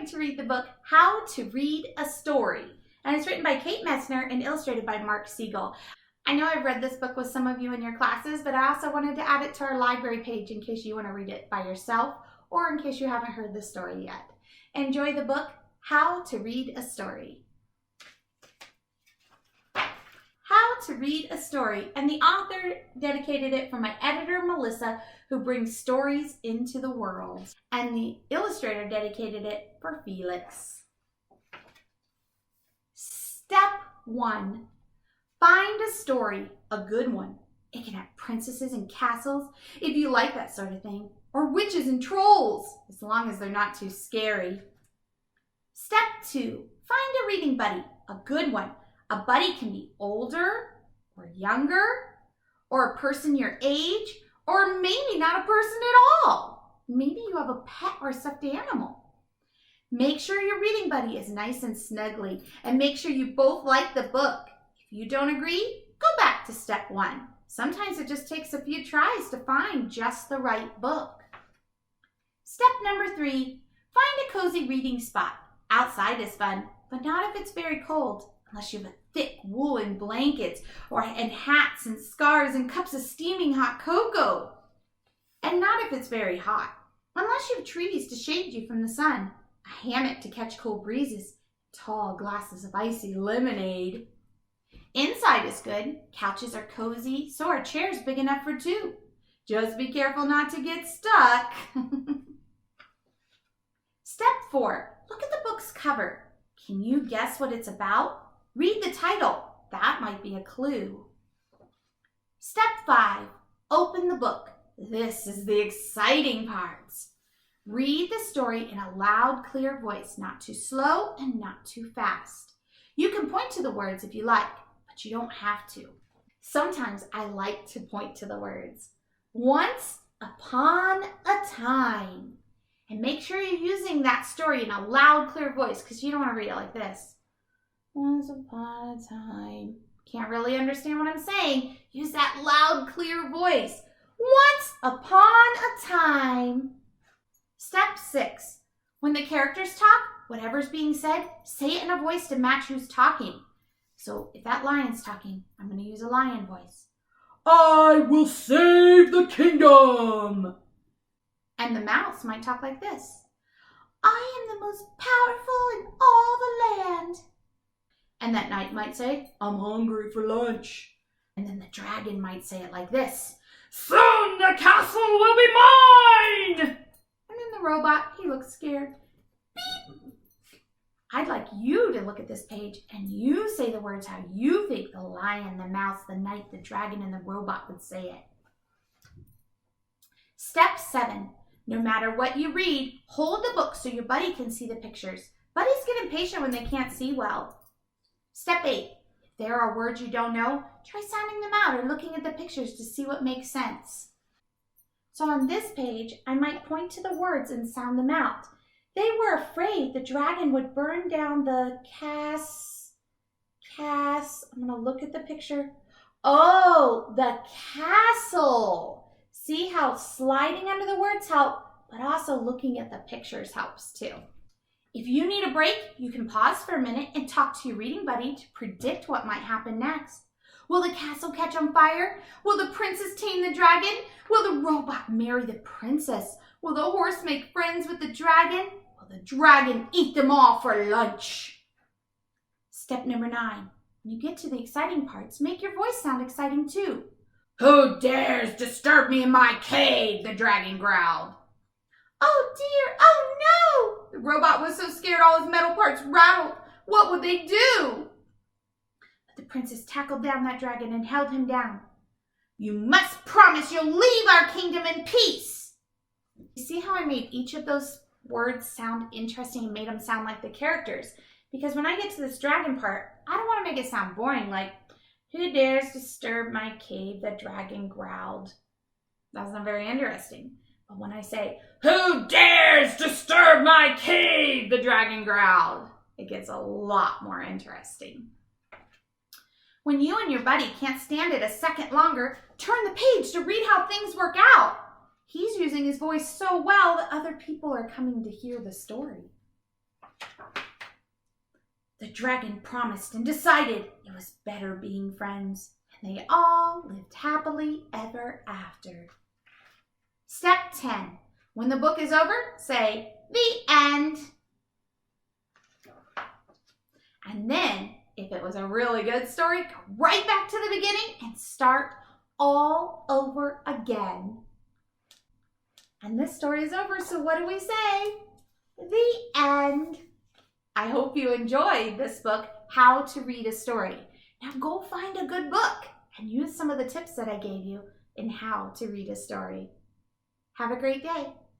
going to read the book, How to Read a Story. And it's written by Kate Messner and illustrated by Mark Siegel. I know I've read this book with some of you in your classes, but I also wanted to add it to our library page in case you want to read it by yourself or in case you haven't heard the story yet. Enjoy the book, How to Read a Story. How to Read a Story, and the author dedicated it for my editor, Melissa, who brings stories into the world. And the illustrator dedicated it for Felix. Step 1. Find a story, a good one. It can have princesses and castles, if you like that sort of thing, or witches and trolls, as long as they're not too scary. Step 2. Find a reading buddy, a good one. A buddy can be older or younger, or a person your age, or maybe not a person at all. Maybe you have a pet or a stuffed animal. Make sure your reading buddy is nice and snuggly, and make sure you both like the book. If you don't agree, go back to step 1. Sometimes it just takes a few tries to find just the right book. Step number 3, find a cozy reading spot. Outside is fun, but not if it's very cold. Unless you have a thick woolen blankets and hats and scarves and cups of steaming hot cocoa. And not if it's very hot. Unless you have trees to shade you from the sun, a hammock to catch cold breezes, tall glasses of icy lemonade. Inside is good. Couches are cozy, so are chairs big enough for 2. Just be careful not to get stuck. Step 4, look at the book's cover. Can you guess what it's about? Read the title. That might be a clue. Step 5, open the book. This is the exciting parts. Read the story in a loud, clear voice, not too slow and not too fast. You can point to the words if you like, but you don't have to. Sometimes I like to point to the words. Once upon a time. And make sure you're using that story in a loud, clear voice because you don't want to read it like this. Once upon a time. Can't really understand what I'm saying. Use that loud, clear voice. Once upon a time. Step 6. When the characters talk, whatever's being said, say it in a voice to match who's talking. So if that lion's talking, I'm going to use a lion voice. I will save the kingdom. And the mouse might talk like this. I am the most powerful in all the land. And that knight might say, I'm hungry for lunch. And then the dragon might say it like this. Soon the castle will be mine! And then the robot, he looks scared. Beep! I'd like you to look at this page and you say the words how you think the lion, the mouse, the knight, the dragon, and the robot would say it. Step 7. No matter what you read, hold the book so your buddy can see the pictures. Buddies get impatient when they can't see well. Step 8. If there are words you don't know, try sounding them out or looking at the pictures to see what makes sense. So on this page, I might point to the words and sound them out. They were afraid the dragon would burn down the I'm going to look at the picture. Oh, the castle. See how sliding under the words help, but also looking at the pictures helps too. If you need a break, you can pause for a minute and talk to your reading buddy to predict what might happen next. Will the castle catch on fire? Will the princess tame the dragon? Will the robot marry the princess? Will the horse make friends with the dragon? Will the dragon eat them all for lunch? Step number 9. When you get to the exciting parts, make your voice sound exciting too. Who dares disturb me in my cave? The dragon growled. Oh dear, oh no! The robot was so scared all his metal parts rattled. What would they do? But the princess tackled down that dragon and held him down. You must promise you'll leave our kingdom in peace. You see how I made each of those words sound interesting and made them sound like the characters? Because when I get to this dragon part, I don't want to make it sound boring like, who dares disturb my cave? The dragon growled. That's not very interesting. But when I say, who dares disturb my cave? The dragon growled. It gets a lot more interesting. When you and your buddy can't stand it a second longer, turn the page to read how things work out. He's using his voice so well that other people are coming to hear the story. The dragon promised and decided it was better being friends, and they all lived happily ever after. Step 10. When the book is over, say, "The end." And then, if it was a really good story, go right back to the beginning and start all over again. And this story is over, so what do we say? The end. I hope you enjoyed this book, How to Read a Story. Now go find a good book and use some of the tips that I gave you in how to read a story. Have a great day.